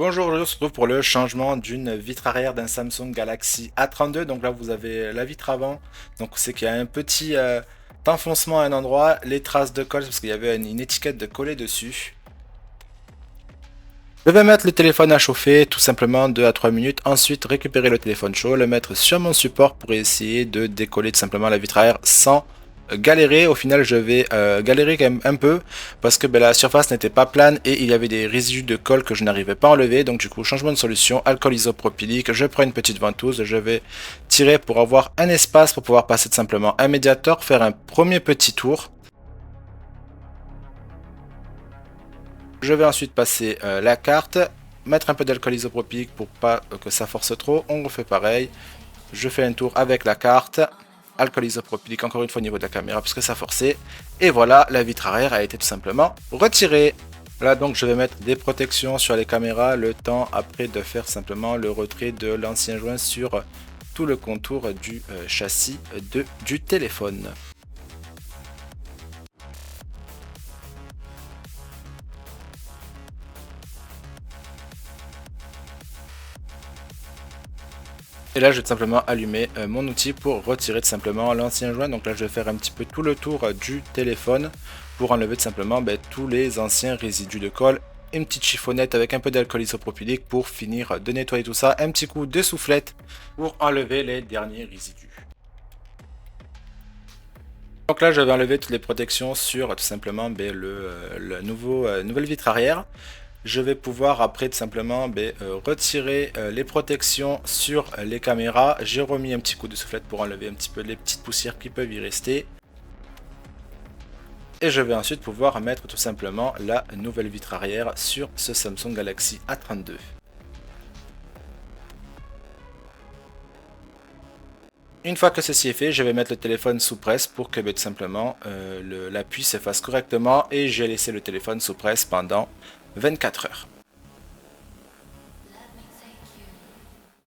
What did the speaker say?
Bonjour, aujourd'hui on se retrouve pour le changement d'une vitre arrière d'un Samsung Galaxy A32. Donc là vous avez la vitre avant, donc c'est qu'il y a un petit enfoncement à un endroit, les traces de colle parce qu'il y avait une étiquette de coller dessus. Je vais mettre le téléphone à chauffer tout simplement 2 à 3 minutes, ensuite récupérer le téléphone chaud, le mettre sur mon support pour essayer de décoller tout simplement la vitre arrière sans galérer. Au final je vais galérer quand même un peu parce que la surface n'était pas plane et il y avait des résidus de colle que je n'arrivais pas à enlever. Donc du coup changement de solution, alcool isopropylique, je prends une petite ventouse, je vais tirer pour avoir un espace pour pouvoir passer tout simplement un médiator, faire un premier petit tour. Je vais ensuite passer la carte, mettre un peu d'alcool isopropylique pour pas que ça force trop. On refait pareil. Je fais un tour avec la carte. Alcool isopropylique encore une fois au niveau de la caméra puisque ça forçait. Et voilà, la vitre arrière a été tout simplement retirée. Là donc je vais mettre des protections sur les caméras le temps après de faire simplement le retrait de l'ancien joint sur tout le contour du châssis du téléphone. Et là, je vais tout simplement allumer mon outil pour retirer tout simplement l'ancien joint. Donc là, je vais faire un petit peu tout le tour du téléphone pour enlever tout simplement tous les anciens résidus de colle. Une petite chiffonnette avec un peu d'alcool isopropylique pour finir de nettoyer tout ça. Un petit coup de soufflette pour enlever les derniers résidus. Donc là, je vais enlever toutes les protections sur tout simplement le nouvelle vitre arrière. Je vais pouvoir après tout simplement retirer les protections sur les caméras. J'ai remis un petit coup de soufflette pour enlever un petit peu les petites poussières qui peuvent y rester. Et je vais ensuite pouvoir mettre tout simplement la nouvelle vitre arrière sur ce Samsung Galaxy A32. Une fois que ceci est fait, je vais mettre le téléphone sous presse pour que tout simplement l'appui se fasse correctement et j'ai laissé le téléphone sous presse pendant 24 heures.